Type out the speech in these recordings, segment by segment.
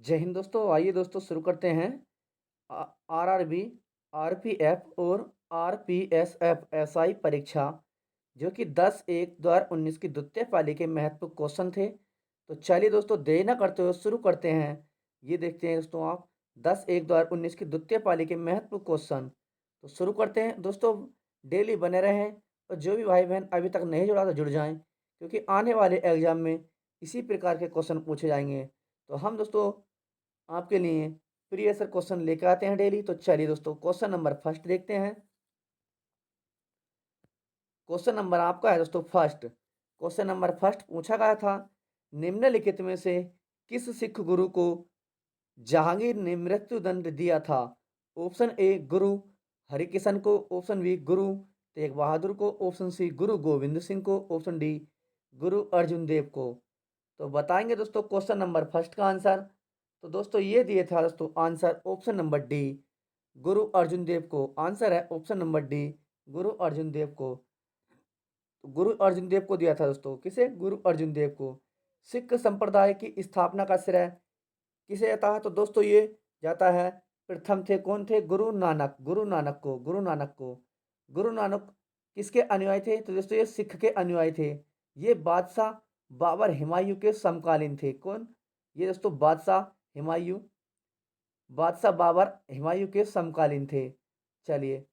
जय हिंद दोस्तों। आइए दोस्तों शुरू करते हैं। आरआरबी, आरपीएफ और आरपीएसएफ एसआई परीक्षा जो कि 10/1/2019 की द्वितीय पाली के महत्वपूर्ण क्वेश्चन थे। तो चलिए दोस्तों देरी न करते हुए शुरू करते हैं। ये देखते हैं दोस्तों आप 10/1/2019 की द्वितीय पाली के महत्वपूर्ण क्वेश्चन। तो शुरू करते हैं दोस्तों। डेली बने रहें और जो भी भाई बहन अभी तक नहीं जुड़ा तो जुड़ जाएं, क्योंकि आने वाले एग्जाम में इसी प्रकार के क्वेश्चन पूछे जाएंगे। तो हम दोस्तों आपके लिए प्रीवियस क्वेश्चन लेकर आते हैं डेली। तो चलिए दोस्तों क्वेश्चन नंबर फर्स्ट देखते हैं। क्वेश्चन नंबर आपका है दोस्तों फर्स्ट। क्वेश्चन नंबर फर्स्ट पूछा गया था, निम्नलिखित में से किस सिख गुरु को जहांगीर ने मृत्यु दंड दिया था? ऑप्शन ए गुरु हरिकिशन को, ऑप्शन बी गुरु तेग बहादुर को, ऑप्शन सी गुरु गोविंद सिंह को, ऑप्शन डी गुरु अर्जुन देव को। तो बताएंगे दोस्तों क्वेश्चन नंबर फर्स्ट का आंसर। तो दोस्तों ये दिए था दोस्तों आंसर ऑप्शन नंबर डी गुरु अर्जुन देव को। आंसर है ऑप्शन नंबर डी गुरु अर्जुन देव को। तो गुरु अर्जुन देव को दिया था दोस्तों, किसे? गुरु अर्जुन देव को। सिख संप्रदाय की स्थापना का श्रेय किसे जाता है? तो दोस्तों ये जाता है, प्रथम थे कौन थे? गुरु नानक। गुरु नानक को, गुरु नानक को। गुरु नानक किसके अनुयायी थे? तो दोस्तों ये सिख के अनुयायी थे। ये बादशाह बाबर हुमायूं के समकालीन थे। कौन? ये दोस्तों बादशाह बाबर हुमायूं के समकालीन थे। चलिए,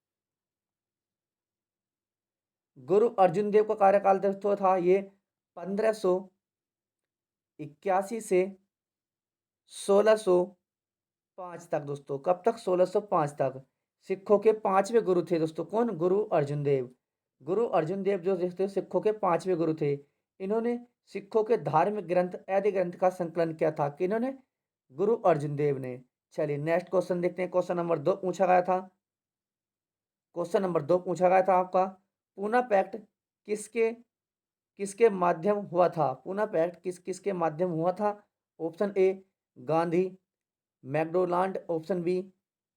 गुरु अर्जुन देव का कार्यकाल दोस्तों था ये 1581 से 1605 तक दोस्तों। कब तक? 1605 तक। सिखों के पांचवें गुरु थे दोस्तों। कौन? गुरु अर्जुन देव। गुरु अर्जुन देव जो देखते सिखों के पांचवें गुरु थे। इन्होंने सिखों के धार्मिक ग्रंथ आदि ग्रंथ का संकलन किया था। किन्होंने? गुरु अर्जुन देव ने। चलिए नेक्स्ट क्वेश्चन देखते हैं। क्वेश्चन नंबर 2 पूछा गया था। क्वेश्चन नंबर 2 पूछा गया था आपका, पूना पैक्ट किसके किसके माध्यम हुआ था? पूना पैक्ट किसके माध्यम हुआ था? Option A Gandhi MacDonald, option B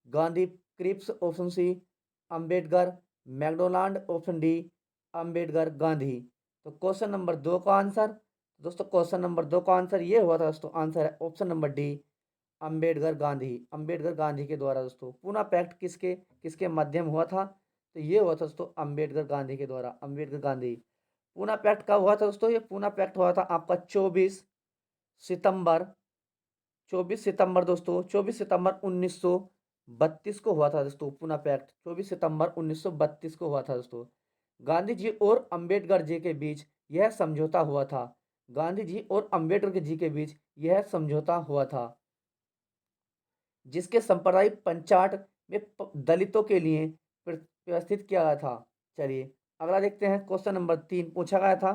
Gandhi Cripps, option C Ambedkar MacDonald, option D Ambedkar Gandhi. तो क्वेश्चन नंबर 2 का आंसर दोस्तों, क्वेश्चन नंबर 2 का आंसर ये हुआ था दोस्तों। आंसर है option number D Ambedkar Gandhi. Ambedkar Gandhi के द्वारा दोस्तों पूना पैक्ट किसके किसके माध्यम हुआ था? तो ये हुआ था दोस्तों अंबेडकर गांधी के द्वारा। अंबेडकर गांधी। पूना पैक्ट कब हुआ था दोस्तों? ये पूना पैक्ट हुआ था आपका 24 सितंबर 24 सितंबर दोस्तों, 24 सितंबर 1932 को हुआ था दोस्तों। पूना पैक्ट 24 सितंबर 1932 को हुआ था दोस्तों। गांधी जी और अंबेडकर जी के बीच यह समझौता हुआ था। गांधी जी और अंबेडकर जी के बीच यह समझौता हुआ था, जिसके सांप्रदायिक पंचाट में दलितों के लिए व्यवस्थित किया गया था। चलिए अगला देखते हैं। क्वेश्चन नंबर 3 पूछा गया था।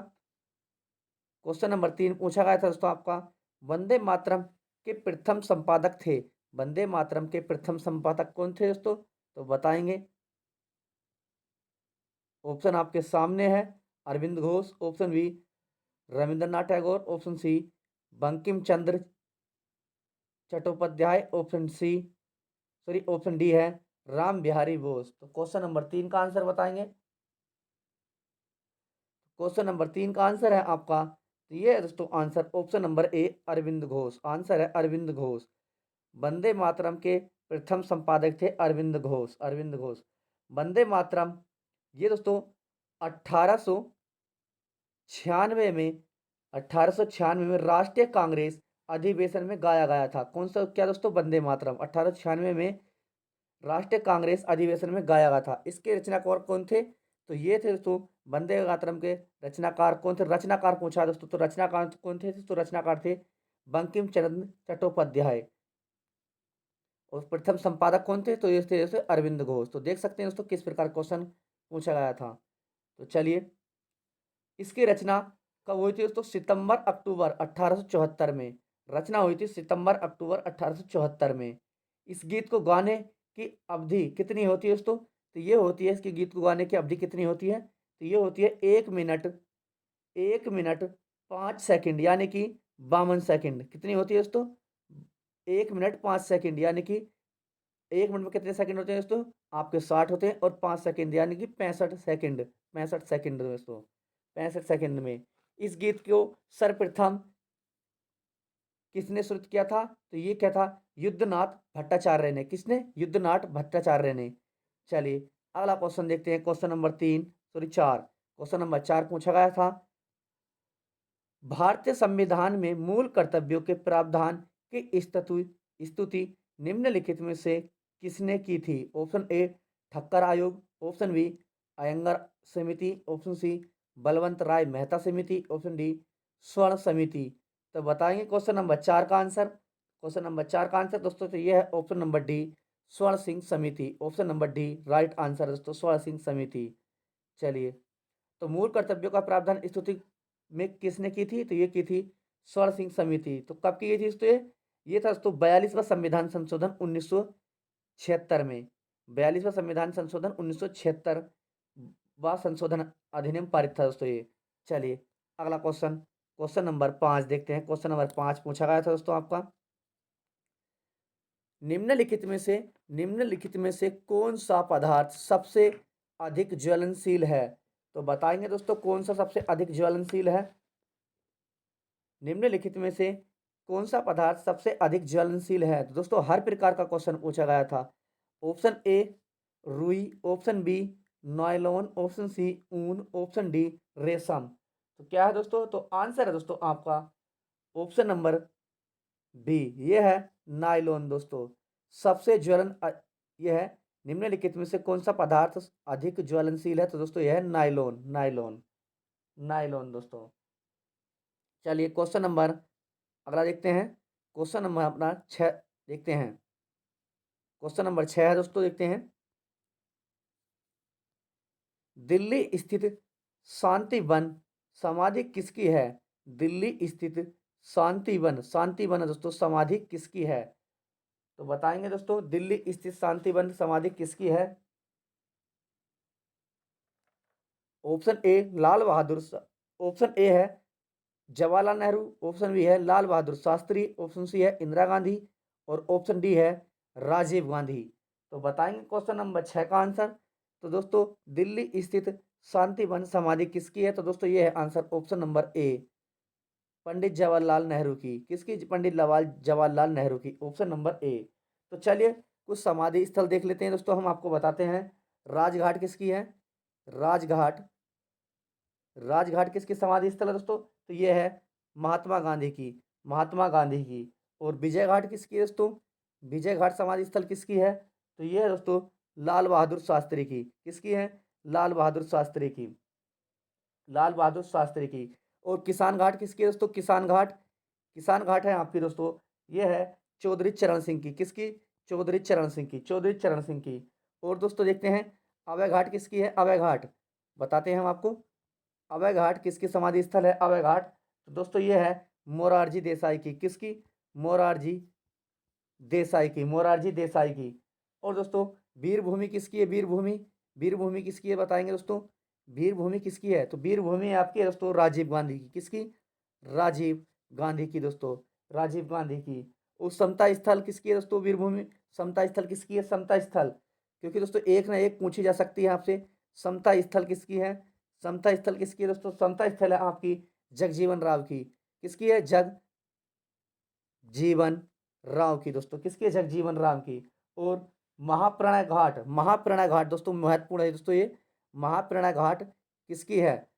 क्वेश्चन नंबर 3 पूछा गया था दोस्तों आपका, वंदे मातरम के प्रथम संपादक थे। वंदे मातरम के प्रथम संपादक कौन थे दोस्तों? तो बताएंगे। ऑप्शन आपके सामने है, Arvind Ghosh, option B Rabindranath Tagore, option C Bankim Chandra Chattopadhyay, option D है राम बिहारी बोस। तो क्वेश्चन नंबर 3 का आंसर बताएंगे। क्वेश्चन नंबर 3 का आंसर है आपका, तो ये है दोस्तों answer option number A Arvind Ghosh. Answer है अरविंद घोष। वंदे मातरम के प्रथम संपादक थे अरविंद घोष। अरविंद घोष। वंदे मातरम ये दोस्तों 1896 में 1896 में राष्ट्रीय कांग्रेस अधिवेशन में गाया गया था। कौन सा क्या दोस्तों? वंदे मातरम 1896 में राष्ट्रीय कांग्रेस अधिवेशन में गाया गया था। इसके रचनाकार कौन थे? तो ये थे दोस्तों वंदे मातरम के रचनाकार कौन थे? रचनाकार पूछा दोस्तों, तो रचनाकार कौन थे? तो रचनाकार थे बंकिम चंद्र चट्टोपाध्याय। और प्रथम संपादक कौन थे? तो ये थे दोस्तों अरविंद घोष। तो देख सकते हैं दोस्तों किस प्रकार क्वेश्चन पूछा गया था। तो चलिए, इसकी रचना कब हुई थी दोस्तों? सितंबर अक्टूबर 1874 में रचना हुई थी। सितंबर अक्टूबर 1874 में। इस गीत को गाने की अवधि कितनी होती है दोस्तों? तो ये होती है, इसके गीत को गाने की अवधि कितनी होती है? तो ये होती है 1 मिनट 5 सेकंड, यानी कि 52 सेकंड। कितनी होती है दोस्तों? 1 मिनट 5 सेकंड, यानी कि 1 मिनट में कितने सेकंड होते हैं दोस्तों? आपके 60 होते हैं, और 5 सेकंड यानी कि 65 सेकंड। 65 सेकंड दोस्तों, 65 सेकंड में इस गीत को सर्वप्रथम किसने शुरू किया था? तो ये क्या था? युद्धनाथ भट्टाचार्य ने। किसने? युद्धनाथ भट्टाचार्य ने। चलिए अगला क्वेश्चन देखते हैं। Question number 3 sorry 4, question number 4 पूछा गया था, भारतीय संविधान में मूल कर्तव्यों के प्रावधान की स्तुति निम्नलिखित में से किसने की थी? ऑप्शन ए ठक्कर आयोग, ऑप्शन बी अयंगर समिति, ऑप्शन सी बलवंत राय मेहता समिति, ऑप्शन डी स्वर्ण समिति। तो बताएंगे क्वेश्चन नंबर 4 का आंसर। क्वेश्चन नंबर 4 का आंसर दोस्तों तो ये है ऑप्शन नंबर डी स्वर्ण सिंह समिति। Option number D right answer दोस्तों, स्वर्ण सिंह समिति। चलिए, तो मूल कर्तव्यों का प्रावधान स्तुति में किसने की थी? तो ये की थी स्वर्ण सिंह समिति। तो कब की गई थी दोस्तों? ये था दोस्तों 42वां संविधान संशोधन 1976 में। 42वां संविधान संशोधन 1976 वा संशोधन अधिनियम पारित था दोस्तों ये। चलिए अगला क्वेश्चन, क्वेश्चन नंबर 5 देखते हैं। क्वेश्चन नंबर 5 पूछा गया था दोस्तों आपका, निम्नलिखित में से कौन सा पदार्थ सबसे अधिक ज्वलनशील है? तो बताएंगे दोस्तों कौन सा सबसे अधिक ज्वलनशील है। निम्नलिखित में से कौन सा पदार्थ सबसे अधिक ज्वलनशील है? तो दोस्तों हर प्रकार का क्वेश्चन पूछा गया था। ऑप्शन ए रुई, option B nylon, option C ऊन, ऑप्शन डी रेशम। तो क्या है दोस्तों? तो आंसर है दोस्तों आपका ऑप्शन नंबर बी, ये है नायलॉन दोस्तों। सबसे यह है निम्नलिखित में से कौन सा पदार्थ अधिक ज्वलनशील है? तो दोस्तों यह है नायलॉन, नायलॉन, नायलॉन दोस्तों। चलिए क्वेश्चन नंबर अगला देखते हैं। क्वेश्चन नंबर अपना 6 देखते हैं। क्वेश्चन नंबर 6 है दोस्तों, देखते हैं। दिल्ली स्थित शांति वन समाधि किसकी है? दिल्ली स्थित शांति वन, शांति वन दोस्तों समाधि किसकी है? तो बताएंगे दोस्तों दिल्ली स्थित शांति वन समाधि किसकी है। Option A Lal Bahadur option A है जवाहरलाल नेहरू, ऑप्शन बी है लाल बहादुर शास्त्री, ऑप्शन सी है इंदिरा गांधी और ऑप्शन डी है राजीव गांधी। तो बताएंगे क्वेश्चन नंबर 6 का आंसर। तो दोस्तों दिल्ली स्थित शांति वन समाधि किसकी है? तो दोस्तों ये है आंसर ऑप्शन नंबर ए पंडित जवाहरलाल नेहरू की। किसकी? पंडित जवाहरलाल नेहरू की, ऑप्शन नंबर ए। तो चलिए कुछ समाधि स्थल देख लेते हैं दोस्तों, हम आपको बताते हैं। राजघाट किसकी है? राजघाट, राजघाट किसकी समाधि स्थल है दोस्तों? तो ये है महात्मा गांधी की, महात्मा गांधी की। और विजय घाट किसकी है दोस्तों? विजय घाट समाधि स्थल किसकी है? तो ये है दोस्तों लाल बहादुर शास्त्री की। किसकी है? लाल बहादुर शास्त्री की, लाल बहादुर शास्त्री की। और किसान घाट किसकी है दोस्तों? किसान घाट, किसान घाट है आपकी दोस्तों, ये है चौधरी चरण सिंह की। किसकी? चौधरी चरण सिंह की, चौधरी चरण सिंह की। और दोस्तों देखते हैं अभय घाट किसकी है? अभय घाट बताते हैं हम आपको। अभय घाट किसकी समाधि स्थल है? अभय घाट तो दोस्तों ये है मोरारजी देसाई की। किसकी? मोरारजी देसाई की, मोरारजी देसाई की। और दोस्तों वीरभूमि किसकी है? वीरभूमि, वीरभूमि किसकी है बताएंगे दोस्तों। वीरभूमि किसकी है? तो वीरभूमि आपकी है दोस्तों राजीव गांधी की। किसकी? राजीव गांधी की दोस्तों, राजीव गांधी की। उस समता स्थल किसकी है दोस्तों? वीरभूमि समता स्थल किसकी है? समता स्थल, क्योंकि दोस्तों एक ना एक पूछी जा सकती है आपसे। समता स्थल किसकी है? समता स्थल किसकी है दोस्तों? समता स्थल है आपकी जगजीवन राव की। किसकी है? जगजीवन राव की दोस्तों। किसकी है? जगजीवन राव की। और महाप्राण घाट, महाप्राण घाट दोस्तों महत्वपूर्ण है दोस्तों ये। महाप्राण घाट किसकी है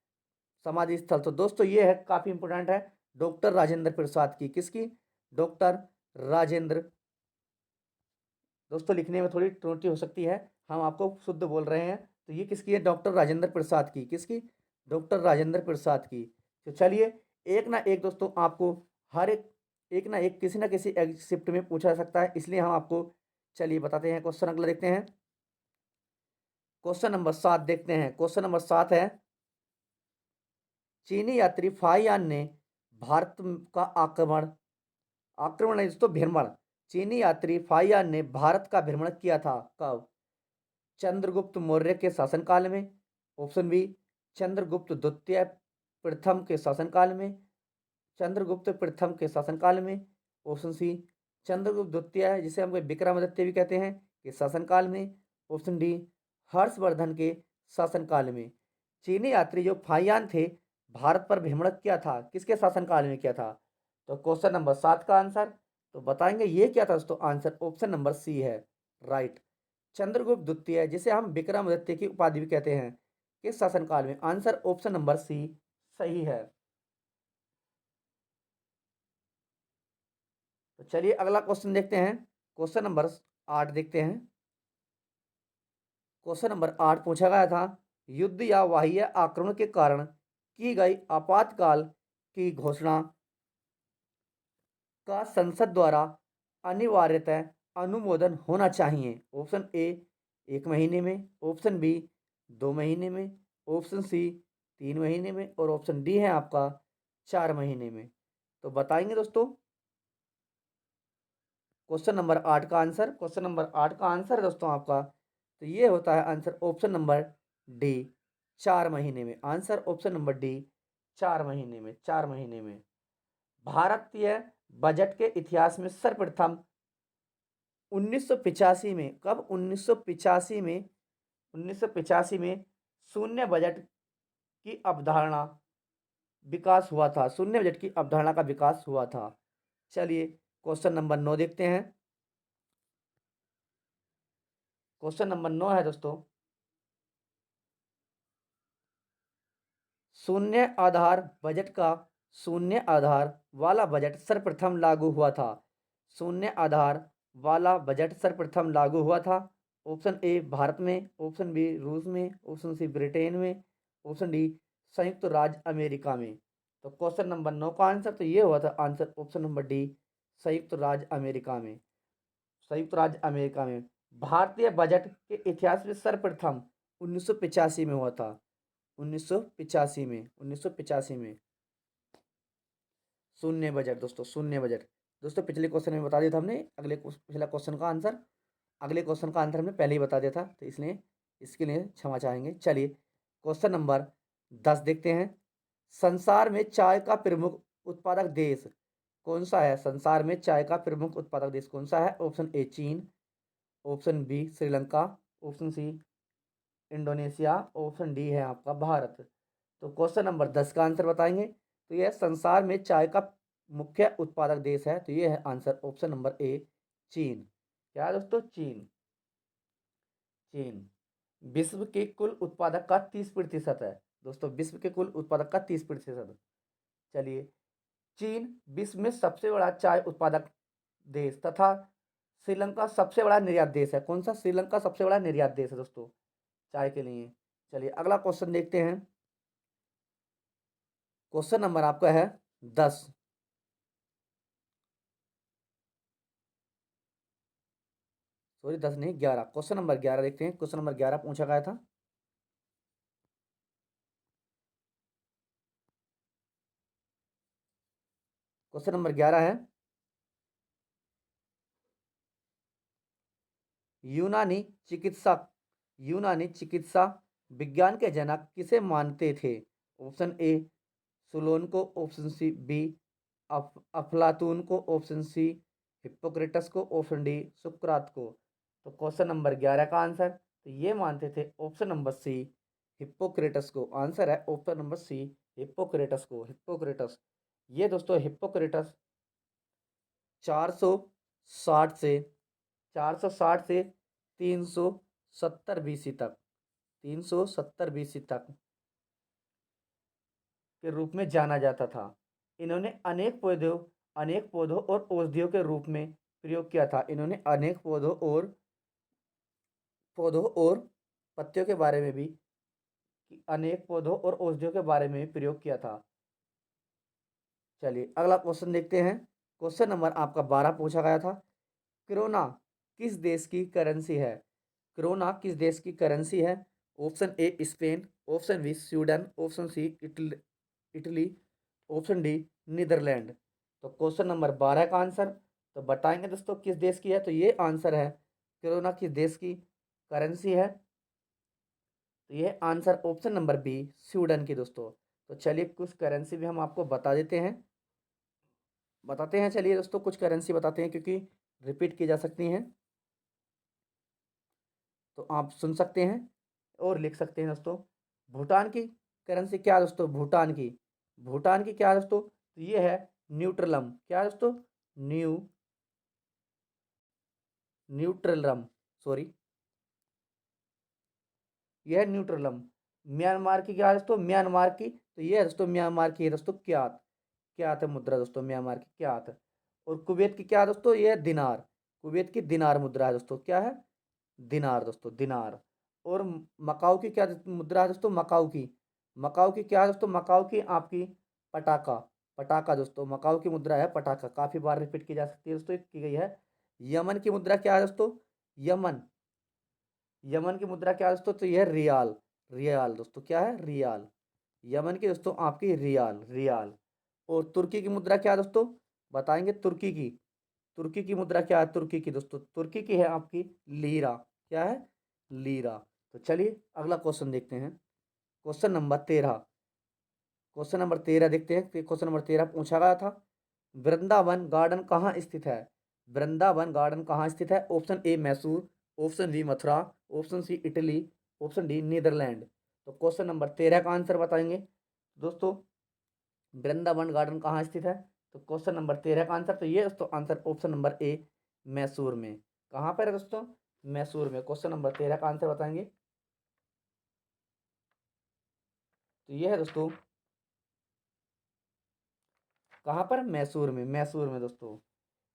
समाधि स्थल? तो दोस्तों ये है काफी इंपोर्टेंट है, डॉक्टर राजेंद्र प्रसाद की। किसकी? डॉक्टर राजेंद्र, दोस्तों लिखने में थोड़ी त्रुटि हो सकती है, हम आपको शुद्ध बोल रहे हैं। तो ये किसकी है? डॉक्टर राजेंद्र प्रसाद की। किसकी? डॉक्टर राजेंद्र प्रसाद की। तो चलिए एक ना एक दोस्तों आपको हर एक ना एक किसी ना किसी शिफ्ट में पूछा जा सकता है, इसलिए हम आपको चलिए बताते हैं। क्वेश्चन अगला देखते हैं। क्वेश्चन नंबर 7 देखते हैं। क्वेश्चन नंबर 7 है, चीनी यात्री फाहियान ने भारत का आक्रमण, आक्रमण नहीं दोस्तों भ्रमण, चीनी यात्री फाहियान ने भारत का भ्रमण किया था कब? चंद्रगुप्त मौर्य के शासनकाल में, ऑप्शन बी चंद्रगुप्त द्वितीय प्रथम के शासनकाल में, चंद्रगुप्त प्रथम के शासनकाल में, ऑप्शन सी चंद्रगुप्त द्वितीय जिसे हम विक्रमादित्य भी कहते हैं के शासनकाल में, ऑप्शन डी हर्षवर्धन के शासनकाल में। चीनी यात्री जो फाहियान थे भारत पर भ्रमण किया था, किसके शासनकाल में किया था? तो क्वेश्चन नंबर 7 का आंसर तो बताएंगे ये क्या था दोस्तों, आंसर ऑप्शन नंबर सी है, राइट। चंद्रगुप्त द्वितीय जिसे हम विक्रमादित्य की उपाधि भी कहते हैं, किस शासनकाल में, आंसर ऑप्शन नंबर सी सही है। तो चलिए अगला क्वेश्चन देखते हैं, क्वेश्चन नंबर 8 देखते हैं। क्वेश्चन नंबर 8 पूछा गया था, युद्ध या बाह्य आक्रमण के कारण की गई आपातकाल की घोषणा का संसद द्वारा अनिवार्यतः अनुमोदन होना चाहिए। ऑप्शन ए 1 महीने में, ऑप्शन बी 2 महीने में, ऑप्शन सी 3 महीने में और ऑप्शन डी है आपका 4 महीने में। तो बताएंगे दोस्तों क्वेश्चन नंबर 8 का आंसर, क्वेश्चन नंबर 8 का आंसर है दोस्तों आपका, तो ये होता है आंसर ऑप्शन नंबर डी 4 महीने में, आंसर ऑप्शन नंबर डी 4 महीने में, 4 महीने में। भारतीय बजट के इतिहास में सर्वप्रथम 1985 में, कब, 1985 में, 1985 में शून्य बजट की अवधारणा विकास हुआ था, शून्य बजट की अवधारणा का विकास हुआ था। चलिए क्वेश्चन नंबर 9 देखते हैं। क्वेश्चन नंबर 9 है दोस्तों, शून्य आधार बजट का, शून्य आधार वाला बजट सर्वप्रथम लागू हुआ था, शून्य आधार वाला बजट सर्वप्रथम लागू हुआ था। ऑप्शन ए भारत में, ऑप्शन बी रूस में, ऑप्शन सी ब्रिटेन में, ऑप्शन डी संयुक्त राज्य अमेरिका में। तो क्वेश्चन नंबर 9 का आंसर तो ये हुआ था, आंसर ऑप्शन नंबर डी संयुक्त राज्य अमेरिका में, संयुक्त राज्य अमेरिका में। भारतीय बजट के इतिहास में सर्वप्रथम 1985 में हुआ था, 1985 में, 1985 में शून्य बजट दोस्तों, शून्य बजट। दोस्तों पिछले क्वेश्चन में बता दिया था हमने, पिछला क्वेश्चन का आंसर, अगले क्वेश्चन का आंसर हमने पहले ही बता दिया था, तो इसलिए इसके लिए क्षमा चाहेंगे। चलिए क्वेश्चन नंबर 10 देखते हैं। संसार में चाय का प्रमुख उत्पादक देश कौन सा है, संसार में चाय का प्रमुख उत्पादक देश कौन सा है। ऑप्शन ए चीन, option B Sri Lanka, option C Indonesia, option D है आपका भारत। तो क्वेश्चन नंबर 10 का आंसर बताएंगे, तो यह संसार में चाय का मुख्य उत्पादक देश है, तो ये है आंसर ऑप्शन नंबर ए चीन। क्या है दोस्तों, चीन, चीन विश्व के कुल उत्पादक का 30% है दोस्तों, विश्व के कुल उत्पादक का 30%। चलिए चीन विश्व में सबसे बड़ा चाय उत्पादक देश तथा श्रीलंका सबसे बड़ा निर्यात देश है। कौन सा, श्रीलंका सबसे बड़ा निर्यात देश है दोस्तों चाय के लिए। चलिए अगला क्वेश्चन देखते हैं, क्वेश्चन नंबर आपका है 10। सॉरी 10 नहीं 11, क्वेश्चन नंबर 11 देखते हैं। क्वेश्चन नंबर 11 पूछा गया था, क्वेश्चन नंबर 11 है, यूनानी चिकित्सा, यूनानी चिकित्सा विज्ञान के जनक किसे मानते थे। ऑप्शन ए सुलोन को, ऑप्शन सी बी अफलातून को, ऑप्शन सी हिप्पोक्रेटस को, ऑप्शन डी सुकरात को। तो क्वेश्चन नंबर 11 का आंसर तो ये मानते थे ऑप्शन नंबर सी हिप्पोक्रेटस को, आंसर है ऑप्शन नंबर सी हिप्पोक्रेटस को, हिप्पोक्रेटस। ये दोस्तों हिप्पोक्रेटस 460 से 460 से 370 बीसी तक, 370 बीसी तक के रूप में जाना जाता था। इन्होंने अनेक पौधों और औषधियों के रूप में प्रयोग किया था। इन्होंने अनेक पौधों और पत्तियों के बारे में भी, अनेक पौधों और औषधियों के बारे में भी प्रयोग किया था। चलिए अगला क्वेश्चन देखते हैं, क्वेश्चन नंबर आपका 12 पूछा गया था, क्रोना किस देश की करेंसी है। क्रोना किस देश की करेंसी है। Option A Spain, option B Sweden, option C Italy, option D Netherland. तो क्वेश्चन नंबर 12 का आंसर तो बताएंगे दोस्तों किस देश की है, तो ये आंसर है कोरोना किस देश की करेंसी है, तो ये answer option number B Sweden की दोस्तों। तो चलिए कुछ करेंसी भी हम आपको बता देते हैं, बताते हैं। चलिए दोस्तों कुछ करेंसी बताते हैं क्योंकि रिपीट की जा सकती हैं, तो आप सुन सकते हैं और लिख सकते हैं दोस्तों। भूटान की करेंसी क्या है दोस्तों, भूटान की, भूटान की क्या है दोस्तों, तो ये है न्यूट्रलम, क्या है दोस्तों? न्यूट्रलम, सॉरी, यह है न्यूट्रलम। म्यांमार की क्या है दोस्तों? म्यांमार की, तो ये है दोस्तों म्यांमार की है दोस्तों क्यात। क्यात है मुद्रा दोस्तों, म्यांमार की क्यात है। और कुवैत की क्या है दोस्तों? ये है दिनार। कुवैत की दिनार मुद्रा है दोस्तों, क्या है? दिनार दोस्तों, दिनार। और मकाऊ की क्या मुद्रा है दोस्तों? मकाऊ की। मकाऊ की क्या है दोस्तों? मकाऊ की आपकी पटाका। पटाका दोस्तों, मकाऊ की मुद्रा है पटाका, काफी बार रिपीट की जा सकती है दोस्तों, की गई है। यमन की मुद्रा क्या है दोस्तों? यमन। यमन की मुद्रा क्या है दोस्तों? तो यह रियाल। रियाल दोस्तों, क्या है? रियाल। यमन की दोस्तों आपकी रियाल, रियाल। और तुर्की की मुद्रा क्या है दोस्तों? बताएंगे तुर्की की। तुर्की की मुद्रा क्या है? तुर्की की दोस्तों, तुर्की की है आपकी लीरा। क्या है? लीरा। तो चलिए अगला क्वेश्चन देखते हैं। Question number 13। क्वेश्चन नंबर 13 देखते हैं। क्वेश्चन नंबर 13 पूछा गया था, वृंदावन गार्डन कहाँ स्थित है? वृंदावन गार्डन कहाँ स्थित है? Option A Mysore, option B Mathura, option C Italy, option D Netherland. तो क्वेश्चन नंबर 13 का आंसर बताएंगे दोस्तों, वृंदावन गार्डन कहाँ स्थित है? तो क्वेश्चन नंबर 13 का आंसर, तो ये दोस्तों आंसर ऑप्शन नंबर ए मैसूर में। कहाँ पर है दोस्तों? मैसूर में। क्वेश्चन नंबर 13 का आंसर बताएंगे, तो ये है दोस्तों कहाँ पर? मैसूर में। मैसूर में दोस्तों।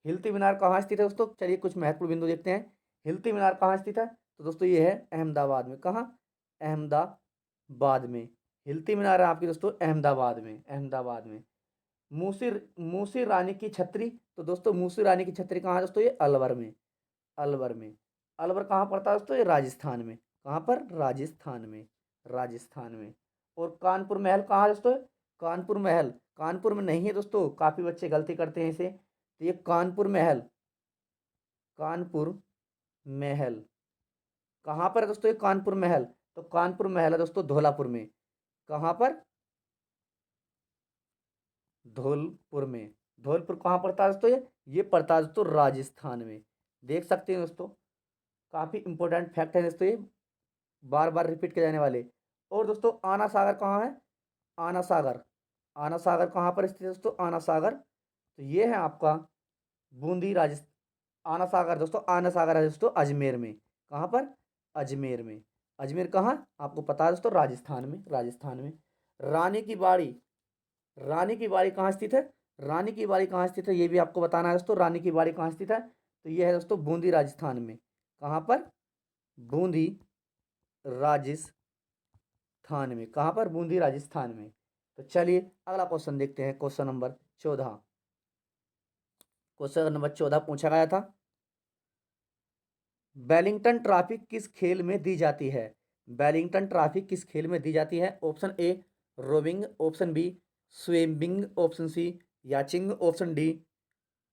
हिलती मीनार कहाँ स्थित है दोस्तों? चलिए कुछ महत्वपूर्ण बिंदु देखते हैं। हिलती मीनार कहाँ स्थित है? तो दोस्तों ये है अहमदाबाद में। कहाँ? अहमदाबाद में। हिलती मीनार है आपकी दोस्तों अहमदाबाद में, अहमदाबाद में। मूसी मूसी रानी की छतरी, तो दोस्तों मूसी रानी की छतरी कहाँ है दोस्तों? ये अलवर में। अलवर में। अलवर कहाँ पड़ता है दोस्तों? ये राजस्थान में। कहाँ पर? राजस्थान में। राजस्थान में। और कानपुर महल कहाँ है दोस्तों? कानपुर महल कानपुर में नहीं है दोस्तों, काफ़ी बच्चे गलती करते हैं इसे। तो ये कानपुर महल, कानपुर महल कहाँ पर है दोस्तों? ये कानपुर महल, तो कानपुर महल है दोस्तों धौलापुर में। कहाँ पर? धौलपुर में। धौलपुर कहाँ पड़ता है दोस्तों? ये पड़ता है दोस्तों राजस्थान में। देख सकते हैं दोस्तों, काफ़ी इंपॉर्टेंट फैक्ट है दोस्तों ये, बार बार रिपीट किए जाने वाले। और दोस्तों आना सागर कहाँ है? आना सागर। आना सागर कहाँ पर स्थित है दोस्तों? आना सागर, तो ये है आपका बूंदी राजस्थान। आना सागर दोस्तों, आना सागर है दोस्तों अजमेर में। कहाँ पर? अजमेर में। अजमेर कहाँ? आपको पता है दोस्तों राजस्थान में, राजस्थान में। रानी की बाड़ी, रानी की बाड़ी कहाँ स्थित है? रानी की बाड़ी कहाँ स्थित है ये भी आपको बताना है दोस्तों। रानी की बाड़ी कहाँ स्थित है? तो ये है दोस्तों बूंदी राजस्थान में। कहाँ पर? बूंदी राजस्थान में। कहाँ पर? बूंदी राजस्थान में। तो चलिए अगला क्वेश्चन देखते हैं। Question number 14। क्वेश्चन नंबर 14 पूछा गया था, वेलिंगटन ट्रॉफी किस खेल में दी जाती है? वेलिंगटन ट्रॉफी किस खेल में दी जाती है? Option A rowing, option B swimming, option C yachting, option D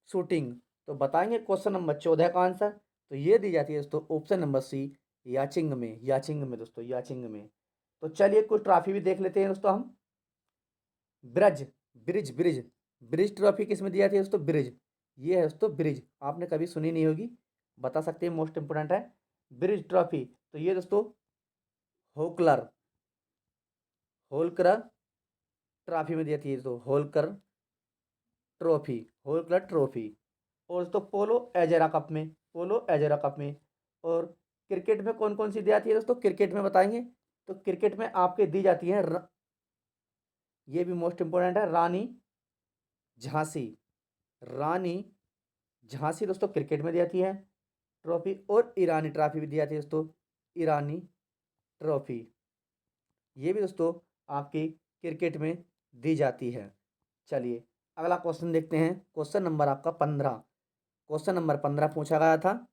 shooting. तो बताएंगे क्वेश्चन नंबर 14 का आंसर, तो ये दी जाती है दोस्तों ऑप्शन नंबर सी याचिंग में। याचिंग में दोस्तों, याचिंग में। तो चलिए कुछ ट्रॉफी भी देख लेते हैं दोस्तों हम। Braj, bridge, bridge, bridge trophy किस में दी जाती है दोस्तों? ब्रिज। ये है दोस्तों ब्रिज, आपने कभी सुनी नहीं होगी, बता सकते हैं, मोस्ट इंपोर्टेंट है। ब्रिज ट्रॉफी, तो ये दोस्तों होकलर, होलकर ट्रॉफी में दी जाती है, तो होलकर ट्रॉफी, होलकर ट्रॉफी। और दोस्तों पोलो एजेरा कप में, पोलो एजेरा कप में। और क्रिकेट में कौन कौन सी दी जाती है दोस्तों? क्रिकेट में बताएंगे, तो क्रिकेट में आपके दी जाती है ये भी मोस्ट इंपोर्टेंट है, रानी झांसी। रानी झांसी दोस्तों क्रिकेट में दी जाती है ट्रॉफी। और ईरानी ट्रॉफी भी दी जाती है दोस्तों, ईरानी ट्रॉफी। ये भी दोस्तों आपकी क्रिकेट में दी जाती है। चलिए अगला क्वेश्चन देखते हैं। क्वेश्चन नंबर आपका 15। क्वेश्चन नंबर 15 पूछा गया था,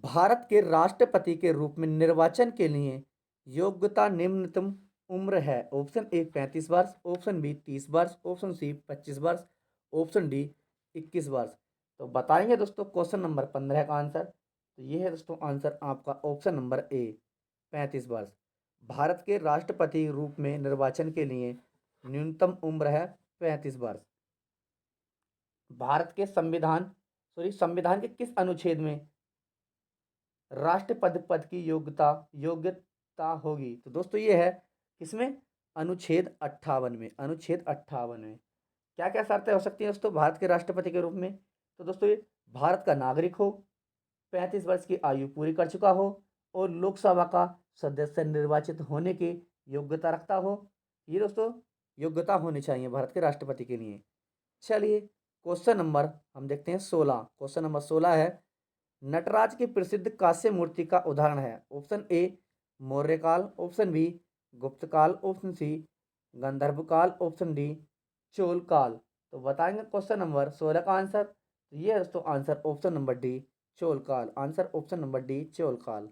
भारत के राष्ट्रपति के रूप में निर्वाचन के लिए योग्यता निम्नतम उम्र है? ऑप्शन ए 35 वर्ष, ऑप्शन बी 30 वर्ष, ऑप्शन सी 25 वर्ष, ऑप्शन डी 21 वर्ष। तो बताएंगे दोस्तों क्वेश्चन नंबर 15 का आंसर, तो ये है दोस्तों आंसर आपका ऑप्शन नंबर ए 35 वर्ष। भारत के राष्ट्रपति रूप में निर्वाचन के लिए न्यूनतम उम्र है 35 वर्ष। भारत के संविधान, सॉरी, संविधान के किस अनुच्छेद में राष्ट्रपति पद की योग्यता योग्यता होगी? तो दोस्तों ये है किसमें? अनुच्छेद 58 में। अनुच्छेद 58 में। क्या क्या शर्तें हो सकती हैं दोस्तों भारत के राष्ट्रपति के रूप में? तो दोस्तों ये भारत का नागरिक हो, 35 वर्ष की आयु पूरी कर चुका हो और लोकसभा का सदस्य निर्वाचित होने की योग्यता रखता हो। ये दोस्तों योग्यता होनी चाहिए भारत के राष्ट्रपति के लिए। चलिए क्वेश्चन नंबर हम देखते हैं 16। क्वेश्चन नंबर 16 है, नटराज की प्रसिद्ध कांस्य मूर्ति का उदाहरण है? ऑप्शन ए मौर्य काल, ऑप्शन बी गुप्त काल, ऑप्शन सी गंधर्व काल, ऑप्शन डी चोल काल। तो बताएंगे क्वेश्चन नंबर 16 का आंसर। तो ये है दोस्तों answer option number D Chola काल। Answer option number D Chola काल।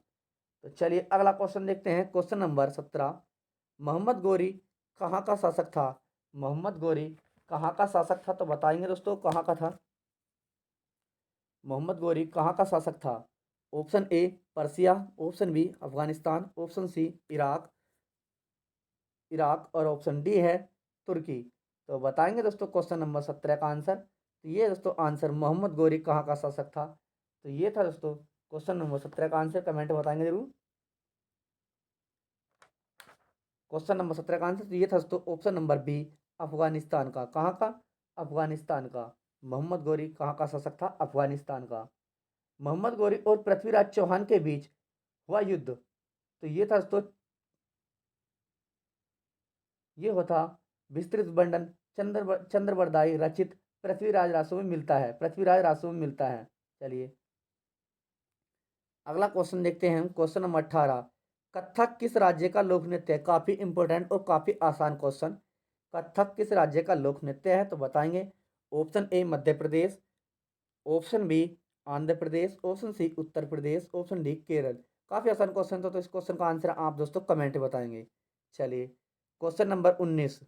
तो चलिए अगला क्वेश्चन देखते हैं क्वेश्चन नंबर 17। मोहम्मद गोरी कहाँ का शासक था? मोहम्मद गोरी कहाँ का शासक था? तो बताएंगे दोस्तों कहाँ का था मोहम्मद गोरी, कहाँ का शासक था? Option A Persia, option B Afghanistan, option C Iraq Iraq और ऑप्शन डी है तुर्की। तो बताएंगे दोस्तों क्वेश्चन नंबर 17 का आंसर। तो ये दोस्तों आंसर मोहम्मद गोरी कहाँ का शासक था? तो ये था दोस्तों क्वेश्चन नंबर 17 का आंसर। कमेंट में बताएंगे जरूर क्वेश्चन नंबर 17 का आंसर। तो ये था दोस्तों ऑप्शन नंबर बी अफगानिस्तान का। कहाँ का? अफगानिस्तान का। मोहम्मद गोरी कहाँ का शासक था? अफगानिस्तान का। मोहम्मद गोरी और पृथ्वीराज चौहान के बीच हुआ युद्ध। तो ये था दोस्तों ये होता विस्तृत वर्णन चंद्रवरदाई रचित पृथ्वीराज रासो में मिलता है। पृथ्वीराज रासो में मिलता है। चलिए अगला क्वेश्चन देखते हैं क्वेश्चन नंबर 18। कथक किस राज्य का लोक नृत्य है? काफी इंपॉर्टेंट और काफी आसान क्वेश्चन। कथक किस राज्य का लोक नृत्य है? तो बताएंगे option A Madhya Pradesh, option B Andhra Pradesh, option C Uttar Pradesh, option D Kerala. काफी आसान क्वेश्चन था, तो इस क्वेश्चन का आंसर आप दोस्तों कमेंट में बताएंगे। चलिए क्वेश्चन नंबर 19।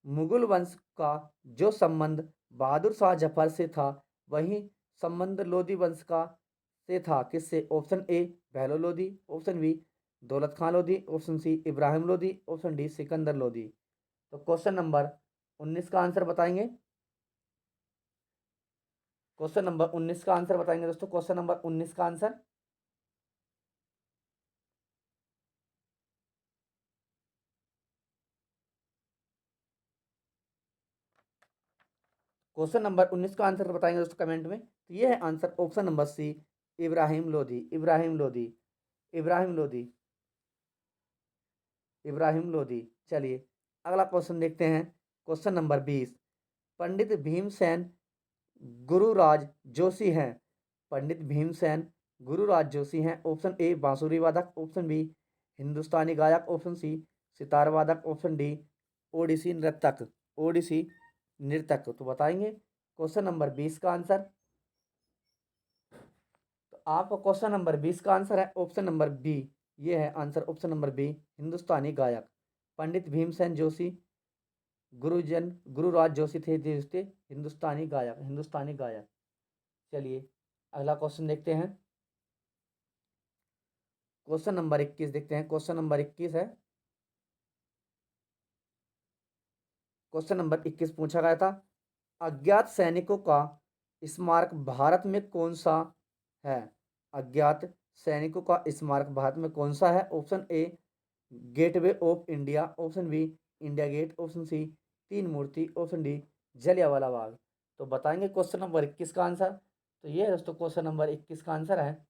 मुगल वंश का जो संबंध बहादुर शाह जफर से था वही संबंध लोधी वंश का से था किससे? Option A Bahlol Lodi, option B Daulat Khan Lodi, option C Ibrahim Lodi, option D Sikandar Lodi. तो क्वेश्चन नंबर 19 का आंसर बताएंगे। क्वेश्चन नंबर 19 का आंसर बताएंगे दोस्तों। क्वेश्चन नंबर 19 का आंसर। क्वेश्चन नंबर 19 का आंसर बताएंगे दोस्तों कमेंट में। तो ये है answer option number C Ibrahim Lodhi. Ibrahim Lodhi. Ibrahim Lodhi. Ibrahim Lodhi. चलिए अगला क्वेश्चन देखते हैं क्वेश्चन नंबर 20। पंडित भीमसेन गुरुराज जोशी हैं। पंडित भीमसेन गुरुराज जोशी हैं। ऑप्शन ए बांसुरी वादक, ऑप्शन बी हिंदुस्तानी गायक, ऑप्शन सी सितार वादक, ऑप्शन डी ओडिसी नृतक। ओडिसी नृतक। तो बताएंगे क्वेश्चन नंबर 20 का आंसर। तो आपका क्वेश्चन नंबर 20 का आंसर है ऑप्शन नंबर बी। ये है answer option number B Hindustani गायक। पंडित भीमसेन जोशी गुरुराज जोशी थे हिंदुस्तानी गायक। हिंदुस्तानी गायक। चलिए अगला क्वेश्चन देखते हैं क्वेश्चन नंबर 21 देखते हैं। क्वेश्चन नंबर 21 है क्वेश्चन नंबर 21 पूछा गया था अज्ञात सैनिकों का स्मारक भारत में कौन सा है? अज्ञात सैनिकों का स्मारक भारत में कौन सा है? Option A gateway of India, option B India gate, option C Teen Murti, option D Jallianwala Bagh. तो बताएंगे क्वेश्चन नंबर 21 का आंसर। तो ये है दोस्तों क्वेश्चन नंबर 21 का आंसर है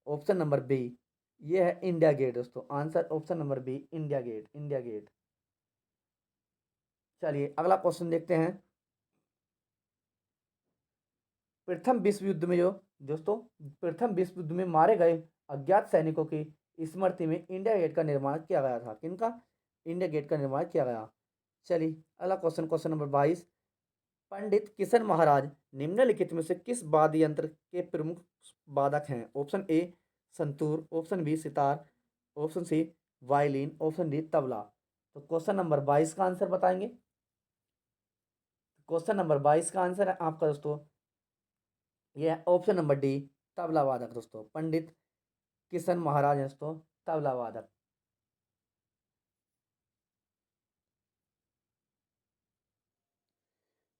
ऑप्शन नंबर बी। ये है इंडिया गेट दोस्तों। Answer option number B India gate. India gate. चलिए अगला क्वेश्चन देखते हैं प्रथम विश्व युद्ध में जो दोस्तों प्रथम विश्व युद्ध में मारे गए अज्ञात सैनिकों की स्मृति में इंडिया गेट का निर्माण किया गया था। किनका? इंडिया गेट का निर्माण किया गया। चलिए अगला क्वेश्चन क्वेश्चन नंबर 22। पंडित किशन महाराज निम्नलिखित में से किस वाद्य यंत्र के प्रमुख वादक हैं? Option A santoor, option B sitar, option C violin, option D tabla. तो क्वेश्चन नंबर 22 का आंसर बताएंगे। क्वेश्चन नंबर 22 का आंसर है आपका दोस्तों ये है ऑप्शन नंबर डी तबला वादक। दोस्तों पंडित किशन महाराज हैं दोस्तों तबला वादक।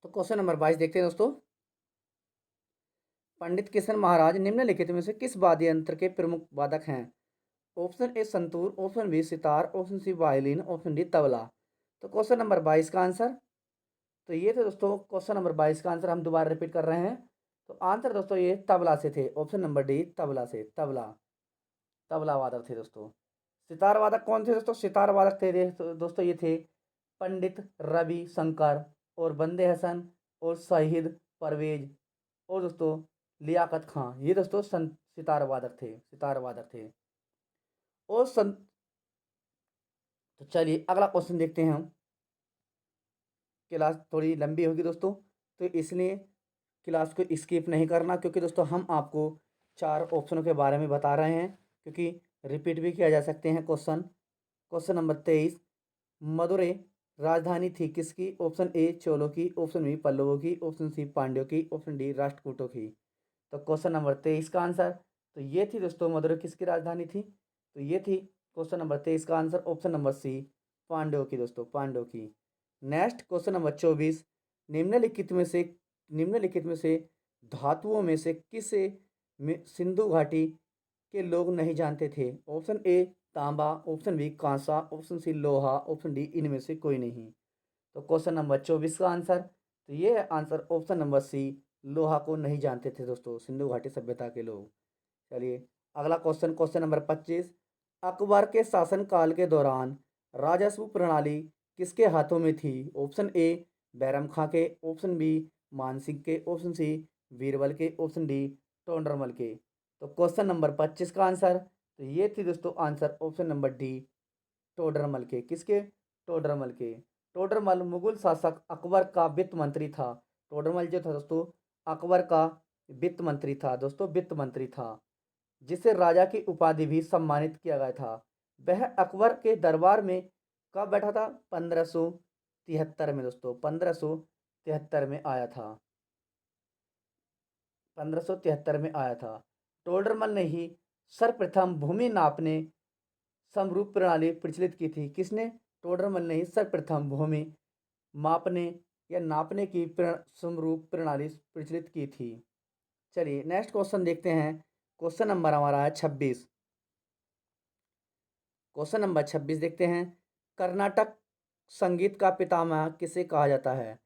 तो क्वेश्चन नंबर 22 देखते हैं दोस्तों पंडित किशन महाराज निम्नलिखित में से किस वाद्य यंत्र के प्रमुख वादक हैं? Option A santoor, option B sitar, option C violin, option D tabla. तो क्वेश्चन नंबर 22 का आंसर, तो ये थे दोस्तों क्वेश्चन नंबर 22 का आंसर। हम दोबारा रिपीट कर रहे हैं। तो आंसर दोस्तों ये तबला से थे, ऑप्शन नंबर डी तबला से, तबला, तबला वादक थे दोस्तों। सितार वादक कौन थे दोस्तों? सितार वादक थे तो दोस्तों ये थे पंडित रवि शंकर और बंदे हसन और शहीद परवेज और दोस्तों लियाकत खां। ये दोस्तों सितार वादक थे, सितार वादक थे। और तो चलिए अगला क्वेश्चन देखते हैं हम। क्लास थोड़ी लंबी होगी दोस्तों, तो इसलिए क्लास को स्किप नहीं करना, क्योंकि दोस्तों हम आपको 4 ऑप्शनों के बारे में बता रहे हैं, क्योंकि रिपीट भी किया जा सकते हैं क्वेश्चन। क्वेश्चन नंबर 23, मदुरै राजधानी थी किसकी? ऑप्शन ए चोलों की, ऑप्शन बी पल्लवों की, ऑप्शन सी पांड्यों की, ऑप्शन डी राष्ट्रकूटों की। तो क्वेश्चन नंबर 23 का आंसर, तो ये थी दोस्तों मदुरै किसकी राजधानी थी? तो ये थी क्वेश्चन नंबर 23 का आंसर, ऑप्शन नंबर सी पांड्यों की दोस्तों, पांड्यों की। नेक्स्ट क्वेश्चन नंबर 24, निम्नलिखित में से निम्नलिखित में से धातुओं में से किसे में सिंधु घाटी के लोग नहीं जानते थे? ऑप्शन ए तांबा, ऑप्शन बी कांसा, ऑप्शन सी लोहा, ऑप्शन डी इनमें से कोई नहीं। तो क्वेश्चन नंबर 24 का आंसर, तो ये है आंसर ऑप्शन नंबर सी, लोहा को नहीं जानते थे दोस्तों सिंधु घाटी सभ्यता के लोग। चलिए अगला क्वेश्चन, क्वेश्चन नंबर 25, अकबर के शासनकाल के दौरान राजस्व प्रणाली किसके हाथों में थी? ऑप्शन ए बैरम खां के, ऑप्शन बी मान सिंह के, ऑप्शन सी बीरबल के, ऑप्शन डी टोंडरमल के। तो क्वेश्चन नंबर 25 का आंसर, तो ये थी दोस्तों answer option number D Todarmal के। किसके? टोडरमल के। टोडरमल मुगल शासक अकबर का वित्त मंत्री था। टोडरमल जो था दोस्तों अकबर का वित्त मंत्री था दोस्तों, वित्त मंत्री था, जिसे राजा की उपाधि भी सम्मानित किया गया था। वह अकबर के दरबार में कब बैठा था? 1573 में दोस्तों, 1573 में आया था, 1573 में आया था। टोडरमल ने ही सर्वप्रथम भूमि नापने समरूप प्रणाली प्रचलित की थी। किसने? टोडरमल ने ही सर्वप्रथम भूमि मापने या नापने की समरूप प्रणाली प्रचलित की थी। चलिए नेक्स्ट क्वेश्चन देखते हैं। क्वेश्चन नंबर हमारा है 26। क्वेश्चन नंबर 26 देखते हैं। कर्नाटक संगीत का पितामह किसे कहा जाता है?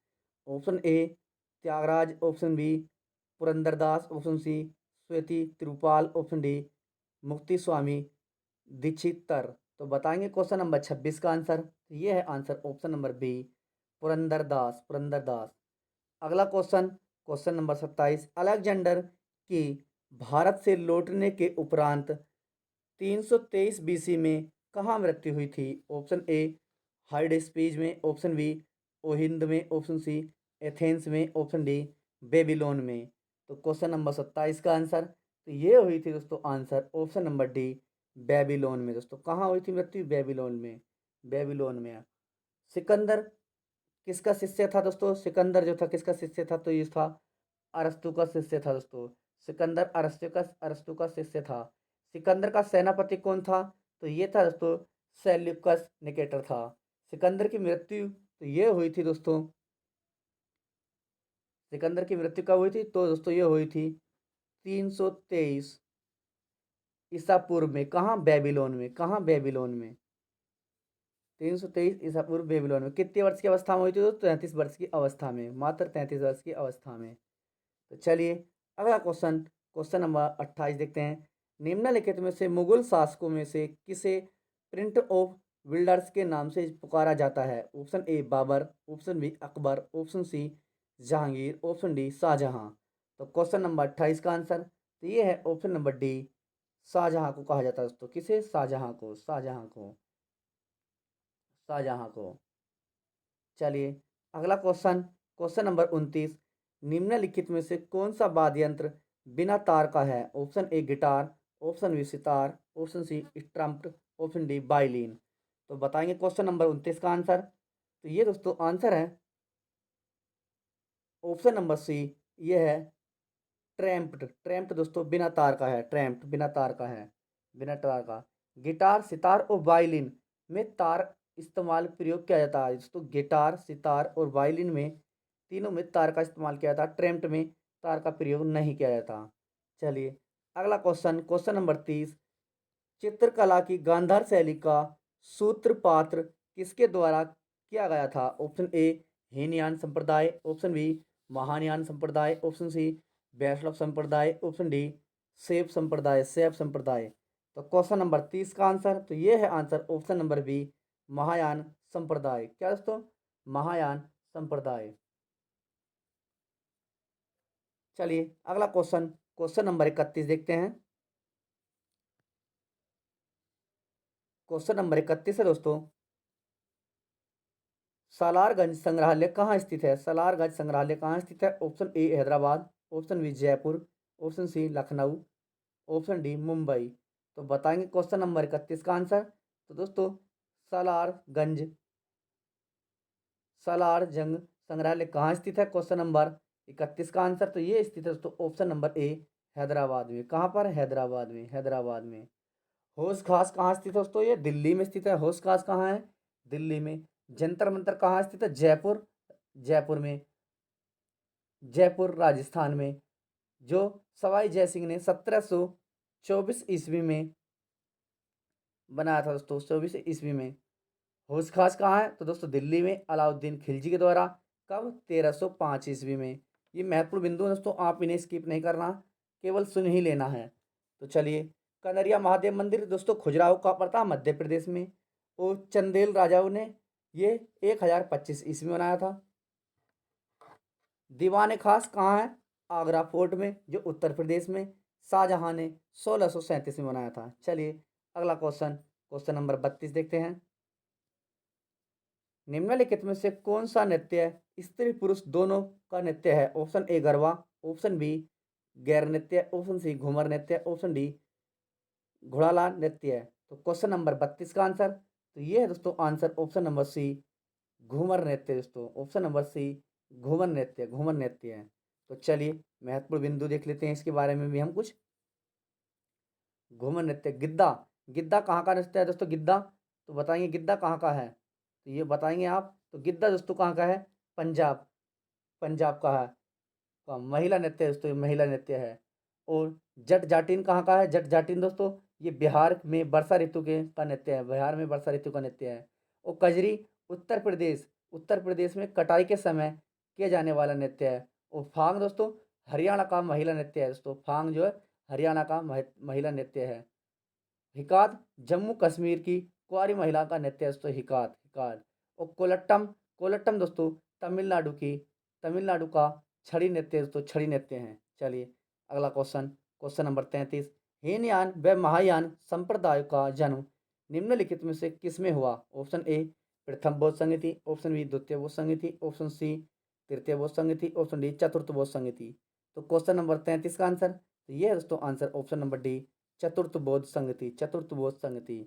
Option A Tyagaraja, option B Purandaradasa, option C Swathi Thirunal, option D Mukti Swami Dikshitar. तो बताएंगे क्वेश्चन नंबर 26 का आंसर, ये है answer option number B Purandaradasa, Purandaradasa. अगला क्वेश्चन, क्वेश्चन नंबर 27, अलेक्जेंडर की भारत से लौटने के उपरांत 323 बीसी में कहाँ मृत्यु हुई थी? ऑप्शन ए हाइडेस्पीज में, ऑप्शन बी ओहिंद में, ऑप्शन सी एथेंस में, ऑप्शन डी बेबीलोन में। तो क्वेश्चन नंबर 27 का आंसर, तो ये हुई थी दोस्तों answer option number D Babylon में दोस्तों। कहाँ हुई थी मृत्यु? बेबीलोन में, बेबीलोन में। सिकंदर किसका शिष्य था दोस्तों? सिकंदर जो था किसका शिष्य था? तो ये था अरस्तु का शिष्य था दोस्तों। सिकंदर अरस्तु का शिष्य था। सिकंदर का सेनापति कौन था? तो ये था दोस्तों सेल्यूकस निकेटर था। सिकंदर की मृत्यु तो ये हुई थी दोस्तों, सिकंदर की मृत्यु कब हुई थी? तो दोस्तों ये हुई थी 323 ईसा पूर्व में। कहाँ? बेबीलोन में। कहाँ? बेबीलोन में। 323 ईसा पूर्व बेबीलोन में। कितने वर्ष की अवस्था में हुई थी दोस्तों? 33 वर्ष की अवस्था में, मात्र 33 वर्ष की अवस्था में। तो चलिए अगला क्वेश्चन, क्वेश्चन नंबर 28 देखते हैं। निम्नलिखित में से मुगल शासकों में से किसे प्रिंट ऑफ विल्डर्स के नाम से पुकारा जाता है? Option A Babur, option B Akbar, option C Jahangir, option D Shahjahan. तो क्वेश्चन नंबर 28 का आंसर, तो ये है ऑप्शन नंबर डी शाहजहां को कहा जाता है दोस्तों। किसे? शाहजहां को, शाहजहां को, शाहजहां को। चलिए अगला क्वेश्चन, क्वेश्चन नंबर 29, निम्नलिखित में से कौन सा वाद्य यंत्र बिना तार का है? Option A guitar, option B sitar, option C trumpet, option D violin. तो बताएंगे क्वेश्चन नंबर 29 का आंसर, तो ये दोस्तों आंसर है ऑप्शन नंबर सी, ये है ट्रैम्प्ट। ट्रैम्प्ट दोस्तों बिना तार का है, ट्रैम्प्ट बिना तार का है, बिना तार का। गिटार, सितार और वायलिन में तार इस्तेमाल प्रयोग किया जाता है दोस्तों। गिटार, सितार और वायलिन में तीनों में तार का इस्तेमाल किया जाता है, ट्रैम्प्ट में तार का प्रयोग नहीं किया जाता। चलिए अगला क्वेश्चन, क्वेश्चन नंबर 30, चित्रकला की गांधार शैली का सूत्रपात किसके द्वारा किया गया था? ऑप्शन ए हीनयान संप्रदाय, ऑप्शन बी महायान संप्रदाय, ऑप्शन सी वैष्णव संप्रदाय, ऑप्शन डी शैव संप्रदाय। तो क्वेश्चन नंबर 30 का आंसर, तो ये है answer option number B Mahayana संप्रदाय। क्या दोस्तों? महायान संप्रदाय। चलिए अगला क्वेश्चन, क्वेश्चन नंबर 31 देखते हैं। क्वेश्चन नंबर 31 है दोस्तों, सालारगंज संग्रहालय कहाँ स्थित है? सालारगंज संग्रहालय कहाँ स्थित है? Option A Hyderabad, option B Jaipur, option C Lucknow, option D Mumbai. तो बताएंगे क्वेश्चन नंबर 31 का आंसर। तो दोस्तों सालारगंज सालारजंग संग्रहालय कहाँ स्थित है? क्वेश्चन नंबर 31 का आंसर, तो ये स्थित है दोस्तों ऑप्शन नंबर ए हैदराबाद में। कहाँ पर? हैदराबाद में, हैदराबाद में। होश खास कहाँ स्थित है दोस्तों? ये दिल्ली में स्थित है। होश खास कहाँ है? दिल्ली में। जंतर मंतर कहाँ स्थित है? जयपुर, जयपुर में, जयपुर राजस्थान में। जो सवाई जयसिंह ने 1724 ईस्वी में बनाया था दोस्तों, 24 ईस्वी में। होश खास कहाँ है? तो दोस्तों दिल्ली में, अलाउद्दीन खिलजी के द्वारा। कब? 1305 ईस्वी में। ये महत्वपूर्ण बिंदु है दोस्तों, आप इन्हें स्किप नहीं करना, केवल सुन ही लेना है। तो चलिए, कनरिया महादेव मंदिर दोस्तों खजुराहो का पड़ता है, मध्य प्रदेश में। और चंदेल राजाओं ने ये 1025 ईस्वी में बनाया था। दीवान खास कहाँ है? आगरा फोर्ट में, जो उत्तर प्रदेश में। शाहजहां ने 1637 में बनाया था। चलिए अगला क्वेश्चन, क्वेश्चन नंबर 32 देखते हैं। निम्नलिखित में से कौन सा नृत्य स्त्री पुरुष दोनों का नृत्य है? Option A garba, option B गैर नृत्य, ऑप्शन सी घूमर नृत्य, ऑप्शन डी घोड़ाला नृत्य है। तो क्वेश्चन नंबर 32 का आंसर, तो ये है दोस्तों answer option number C Ghoomar नृत्य। दोस्तों ऑप्शन नंबर सी घूमर नृत्य, घूमर नृत्य है। तो चलिए महत्वपूर्ण बिंदु देख लेते हैं इसके बारे में भी हम कुछ। घूमर नृत्य, गिद्दा, गिद्दा कहाँ का नृत्य है दोस्तों? गिद्दा, तो बताइए गिद्दा कहाँ का है? तो ये बताएंगे आप। तो गिद्दा दोस्तों कहाँ का है? पंजाब, पंजाब का है। का महिला नृत्य है दोस्तों, ये महिला नृत्य है। और जट जाटिन कहाँ का है? जट जाटिन दोस्तों ये बिहार में वर्षा ऋतु के का नृत्य है, बिहार में वर्षा ऋतु का नृत्य है। और कजरी उत्तर प्रदेश, उत्तर प्रदेश में कटाई के समय किया जाने वाला नृत्य है। और फांग दोस्तों हरियाणा का महिला नृत्य है दोस्तों, फांग जो है हरियाणा का महिला नृत्य है। हिकात जम्मू कश्मीर की कुंवारी महिला का नृत्य है दोस्तों, हिकात, हिकात। और कोलट्टम, कोलट्टम दोस्तों तमिलनाडु की, तमिलनाडु का छड़ी नृत्य दोस्तों, छड़ी नृत्य हैं। चलिए अगला क्वेश्चन, क्वेश्चन नंबर 33। हीनयान व महायान संप्रदाय का जन्म निम्नलिखित में से किसमें हुआ? ऑप्शन ए प्रथम बौद्ध संगति, ऑप्शन बी द्वितीय बौद्ध संगति, ऑप्शन सी तृतीय बौद्ध संगति, ऑप्शन डी चतुर्थ बौद्ध संगति। तो क्वेश्चन नंबर 33 का आंसर, तो ये है दोस्तों आंसर ऑप्शन नंबर डी चतुर्थ बौद्ध संगति, चतुर्थ बौद्ध संगति।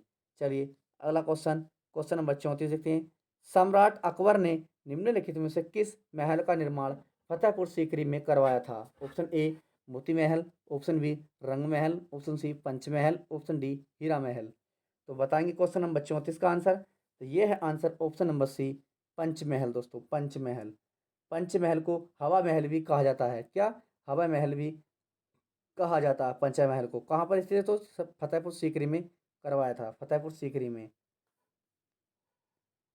चलिए अगला क्वेश्चन, क्वेश्चन नंबर 34 देखते हैं। सम्राट अकबर ने निम्नलिखित में से किस महल का निर्माण फतेहपुर सीकरी में करवाया था? ऑप्शन ए Moti Mahal, option B Rang Mahal, option C Panchmahal, option D Hira Mahal. तो बताएंगे क्वेश्चन नंबर 34 का आंसर, तो ये है answer option number C Panchmahal दोस्तों, पंचमहल। पंचमहल को हवा महल भी कहा जाता है। क्या? हवा महल भी कहा जाता है पंचमहल को। कहाँ पर स्थित है? तो फतेहपुर सीकरी में करवाया था, फतेहपुर सीकरी में।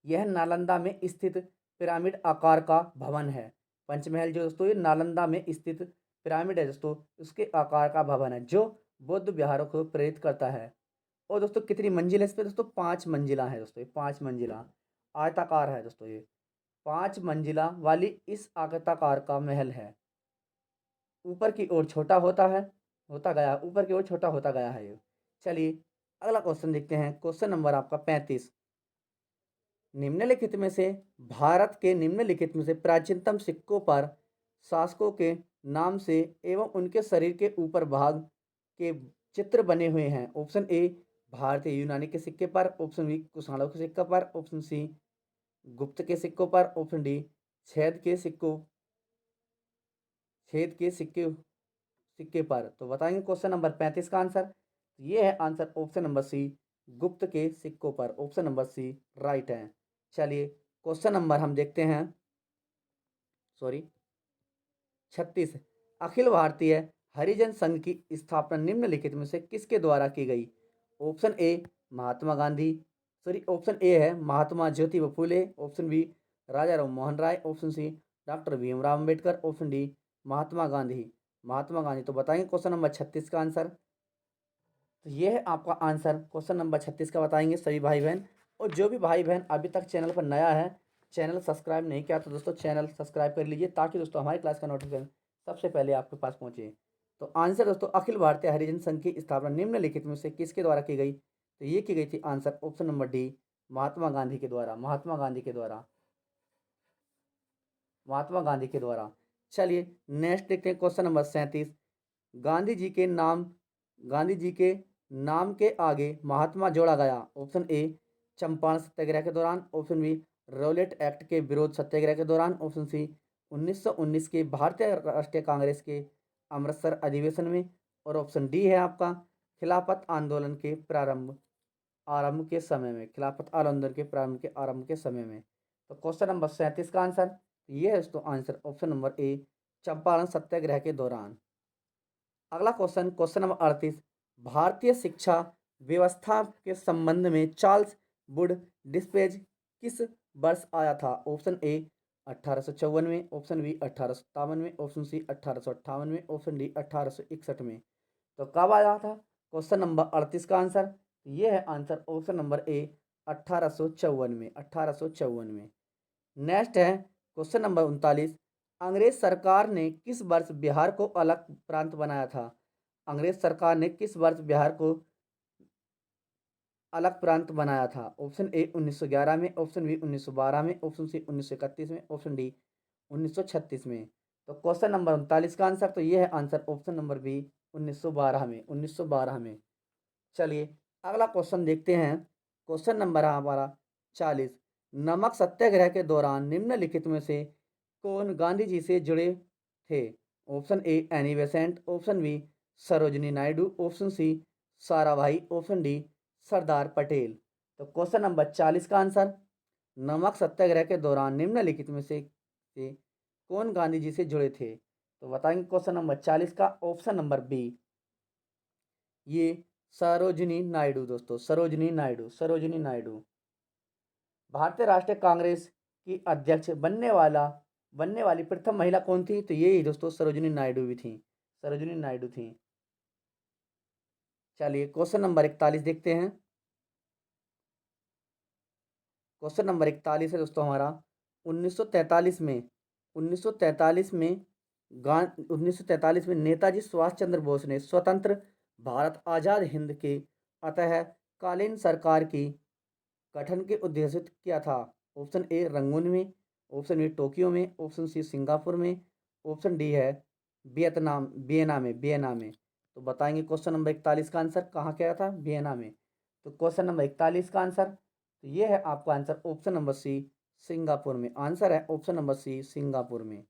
यह नालंदा में स्थित पिरामिड आकार का भवन है। पंचमहल जो दोस्तों ये नालंदा में स्थित पिरामिड है दोस्तों, उसके आकार का भवन है जो बौद्ध विहारों को प्रेरित करता है। और दोस्तों कितनी मंजिल है इस पे? दोस्तों 5 मंजिला है दोस्तों, ये 5 मंजिला आयताकार है दोस्तों। ये 5 मंजिला वाली इस आयताकार का महल है। ऊपर की ओर छोटा होता है, होता गया, ऊपर की ओर छोटा होता गया है ये। चलिए अगला क्वेश्चन देखते हैं, क्वेश्चन नंबर आपका 35। निम्नलिखित में से भारत के निम्नलिखित में से प्राचीनतम सिक्कों पर शासकों के नाम से एवं उनके शरीर के ऊपर भाग के चित्र बने हुए हैं। ऑप्शन ए भारतीय यूनानी के सिक्के पर, ऑप्शन बी कुषाणों के सिक्के पर, ऑप्शन सी गुप्त के सिक्कों पर, ऑप्शन डी छेद के सिक्कों, छेद के सिक्के सिक्के पर। तो बताएंगे क्वेश्चन नंबर 35 का आंसर, ये है आंसर ऑप्शन नंबर सी गुप्त के सिक्कों पर, ऑप्शन नंबर सी राइट है। चलिए क्वेश्चन नंबर हम देखते हैं, सॉरी 36। अखिल भारतीय हरिजन संघ की स्थापना निम्नलिखित में से किसके द्वारा की गई? Option A Mahatma Gandhi, sorry, option A है Mahatma Jyotiba Phule, option B Raja Ram Mohan Roy, option C doctor Bhimrao Ambedkar, option D Mahatma Gandhi. Mahatma Gandhi. तो बताएंगे क्वेश्चन नंबर 36 का आंसर। तो ये है आपका आंसर क्वेश्चन नंबर 36 का, बताएंगे सभी भाई बहन। और जो भी भाई बहन अभी तक चैनल पर नया है, चैनल सब्सक्राइब नहीं किया, तो दोस्तों चैनल सब्सक्राइब कर लीजिए, ताकि दोस्तों हमारी क्लास का नोटिफिकेशन सबसे पहले आपके पास पहुंचे। तो आंसर दोस्तों, अखिल भारतीय हरिजन संघ की स्थापना निम्नलिखित में से किसके द्वारा की गई? तो ये की गई थी answer option number D, Mahatma Gandhi के द्वारा। महात्मा गांधी के द्वारा। महात्मा गांधी के द्वारा। चलिए नेक्स्ट देखते हैं क्वेश्चन नंबर 37। गांधी जी के नाम गांधी जी के नाम के आगे महात्मा जोड़ा गया। ऑप्शन ए चंपारण सत्याग्रह के दौरान, ऑप्शन बी रॉलेट एक्ट के विरोध सत्याग्रह के दौरान, ऑप्शन सी 1919 के भारतीय राष्ट्रीय कांग्रेस के अमृतसर अधिवेशन में, और ऑप्शन डी है आपका खिलाफत आंदोलन के आरंभ के समय में। खिलाफत आंदोलन के आरंभ के समय में। तो क्वेश्चन नंबर 37 का आंसर ये है दोस्तों, answer option number A Champaran Satyagraha के दौरान। अगला क्वेश्चन, क्वेश्चन नंबर 38। भारतीय शिक्षा व्यवस्था के संबंध में चार्ल्स वुड डिस्पेज किस वर्ष आया था? ऑप्शन ए 1854 में, ऑप्शन बी 1857 में, ऑप्शन सी 1858 में, ऑप्शन डी 1861 में। तो कब आया था क्वेश्चन नंबर 38 का आंसर? ये है आंसर ऑप्शन नंबर ए 1854 में। 1854 में। नेक्स्ट है क्वेश्चन नंबर 39। अंग्रेज सरकार ने किस वर्ष बिहार को अलग प्रांत बनाया था? अंग्रेज सरकार ने किस वर्ष बिहार को अलग प्रांत बनाया था? ऑप्शन ए 1911 में, ऑप्शन बी 1912 में, ऑप्शन सी 1931 में, ऑप्शन डी 1936 में। तो क्वेश्चन नंबर 39 का आंसर तो ये है आंसर ऑप्शन नंबर बी 1912 में। 1912 में। चलिए अगला क्वेश्चन देखते हैं। क्वेश्चन नंबर हमारा 40। नमक सत्याग्रह के दौरान निम्नलिखित में से कौन गांधी जी से जुड़े थे? Option A Annie Besant, option B Sarojini Naidu, option C Sarabhai, option D Sardar Patel. तो क्वेश्चन नंबर 40 का आंसर, नमक सत्याग्रह के दौरान निम्नलिखित में से कौन गांधी जी से जुड़े थे? तो बताएंगे क्वेश्चन नंबर 40 का ऑप्शन नंबर बी, ये सरोजिनी नायडू दोस्तों। सरोजिनी नायडू। सरोजिनी नायडू। भारतीय राष्ट्रीय कांग्रेस की अध्यक्ष बनने वाली प्रथम महिला कौन थी? तो ये ही दोस्तों सरोजिनी नायडू भी थी। सरोजिनी नायडू थी। चलिए क्वेश्चन नंबर 41 देखते हैं। क्वेश्चन नंबर 41 है दोस्तों हमारा 1943 में 1943 में 1943 में नेताजी सुभाष चंद्र बोस ने स्वतंत्र भारत आज़ाद हिंद के अतः कालीन सरकार की गठन के उद्देश्य किया था। ऑप्शन ए रंगून में, ऑप्शन बी टोक्यो में, ऑप्शन सी सिंगापुर में, ऑप्शन डी है वियना में। तो बताएंगे क्वेश्चन नंबर 41 का आंसर कहाँ किया था? वियना में। तो क्वेश्चन नंबर 41 का आंसर तो ये है आपका answer option number C Singapore में। आंसर है ऑप्शन नंबर सी सिंगापुर में।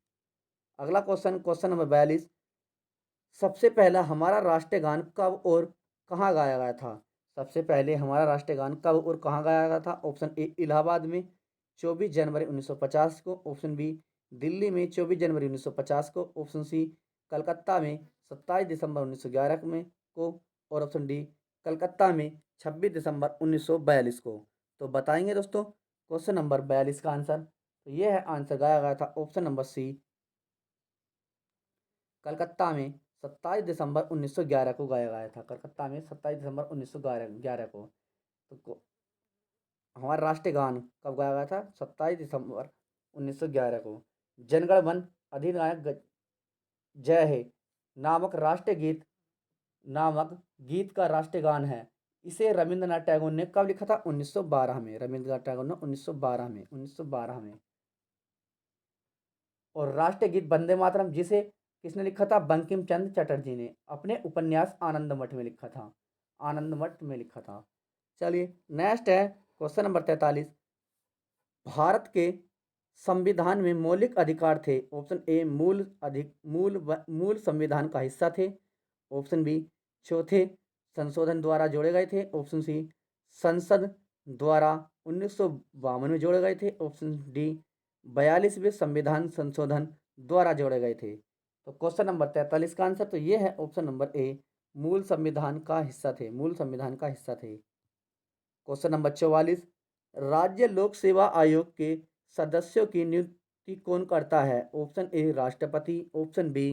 अगला क्वेश्चन, क्वेश्चन नंबर 42। सबसे पहला हमारा राष्ट्रीय गान कब और कहाँ गाया गया था? सबसे पहले हमारा राष्ट्रीय गान कब और कहाँ गाया गया था? ऑप्शन ए इलाहाबाद में 24 जनवरी 1950 को, ऑप्शन बी दिल्ली में 24 जनवरी 1950 को, ऑप्शन सी कलकत्ता में 27 दिसंबर 1911 में को, और ऑप्शन डी कलकत्ता में 26 दिसंबर 1942 को। तो बताएंगे दोस्तों क्वेश्चन नंबर 42 का आंसर। तो ये है आंसर गाया गया था ऑप्शन नंबर सी कलकत्ता में 27 दिसंबर 1911 को गाया गया था। कलकत्ता में 27 दिसंबर 1911 को। तो हमारा राष्ट्रीय गान कब गाया गया था? 27 दिसंबर 1911 को। जनगण मन अधिनायक जय हे नामक गीत का राष्ट्रीय गान है। इसे रविंद्रनाथ टैगोर ने कब लिखा था? 1912 में। रविंद्रनाथ टैगोर ने 1912 में। और राष्ट्रीय गीत वंदे मातरम जिसे किसने लिखा था? बंकिम चंद्र चटर्जी ने अपने उपन्यास आनंद मठ में लिखा था। आनंद मठ में लिखा था। चलिए नेक्स्ट है क्वेश्चन नंबर 43। भारत के संविधान में मौलिक अधिकार थे। ऑप्शन ए मूल संविधान का हिस्सा थे, ऑप्शन बी चौथे संशोधन द्वारा जोड़े गए थे, ऑप्शन सी संसद द्वारा 1952 में जोड़े गए थे, ऑप्शन डी 42वें संविधान संशोधन द्वारा जोड़े गए थे। तो क्वेश्चन नंबर 43 का आंसर तो ये है ऑप्शन नंबर ए मूल संविधान का हिस्सा थे। मूल संविधान का हिस्सा थे। क्वेश्चन नंबर 44, राज्य लोक सेवा आयोग के सदस्यों की नियुक्ति कौन करता है? ऑप्शन ए राष्ट्रपति, ऑप्शन बी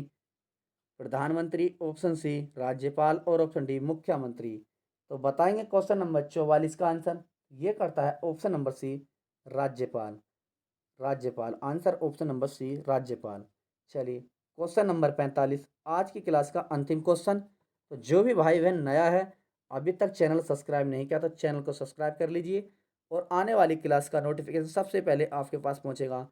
प्रधानमंत्री, ऑप्शन सी राज्यपाल और ऑप्शन डी मुख्यमंत्री। तो बताएंगे क्वेश्चन नंबर 44 का आंसर। ये करता है ऑप्शन नंबर सी राज्यपाल। राज्यपाल आंसर ऑप्शन नंबर सी राज्यपाल। चलिए क्वेश्चन नंबर 45, आज की क्लास का अंतिम क्वेश्चन। तो जो भी भाई बहन नया है, अभी तक चैनल सब्सक्राइब नहीं किया तो चैनल को सब्सक्राइब कर लीजिए और आने वाली क्लास का नोटिफिकेशन सबसे पहले आपके पास पहुंचेगा।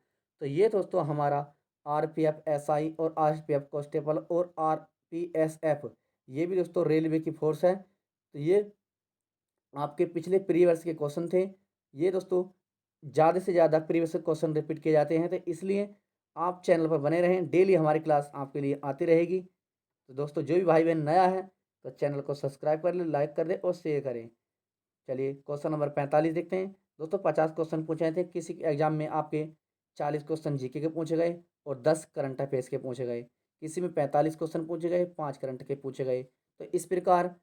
तो ये दोस्तों हमारा आरपीएफ एसआई और आरपीएफ कांस्टेबल और आरपीएसएफ, ये भी दोस्तों रेलवे की फोर्स है। तो ये आपके पिछले प्रीवियस के क्वेश्चन थे। ये दोस्तों ज़्यादा से ज़्यादा प्रीवियस क्वेश्चन रिपीट किए जाते हैं, तो इसलिए आप चैनल पर बने रहें, डेली हमारी क्लास आपके लिए आती रहेगी। तो दोस्तों जो भी भाई बहन नया है तो चैनल को सब्सक्राइब कर ले, लाइक कर दे और शेयर करें। चलिए क्वेश्चन नंबर 45 देखते हैं। दोस्तों 50 क्वेश्चन पूछे थे, किसी के एग्जाम में आपके 40 क्वेश्चन जीके के पूछे गए और 10 करंट अफेयर्स के पूछे गए। किसी में 45 क्वेश्चन पूछे गए, 5 करंट के पूछे गए। तो इस प्रकार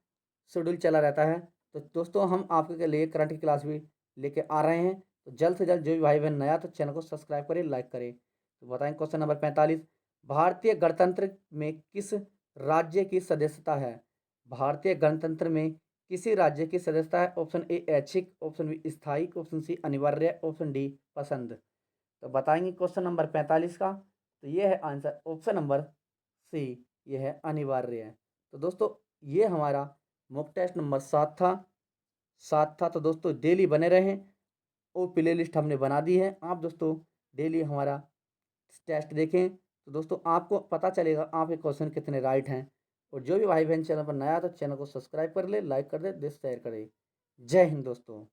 शेड्यूल चला रहता है। तो दोस्तों हम आपके लिए करंट की क्लास भी लेके आ रहे हैं। तो जल्द से जल्द जो भी भाई बहन नया तो चैनल को सब्सक्राइब करें, लाइक करें। तो बताएं क्वेश्चन नंबर 45, भारतीय गणतंत्र में किस राज्य की सदस्यता है? भारतीय गणतंत्र में किसी राज्य की सदस्यता है? ऑप्शन ए ऐच्छिक, ऑप्शन बी स्थायी, ऑप्शन सी अनिवार्य, ऑप्शन डी पसंद। तो बताएंगे क्वेश्चन नंबर 45 का। तो ये है आंसर ऑप्शन नंबर सी, ये है अनिवार्य है। तो दोस्तों ये हमारा मॉक टेस्ट नंबर 7 था। तो दोस्तों डेली बने रहें और प्ले लिस्ट हमने बना दी है। आप दोस्तों डेली हमारा टेस्ट देखें तो दोस्तों आपको पता चलेगा आपके क्वेश्चन कितने राइट हैं। और जो भी भाई बहन चैनल पर नया है तो चैनल को सब्सक्राइब कर ले, लाइक कर दे, शेयर करे। जय हिंद दोस्तों।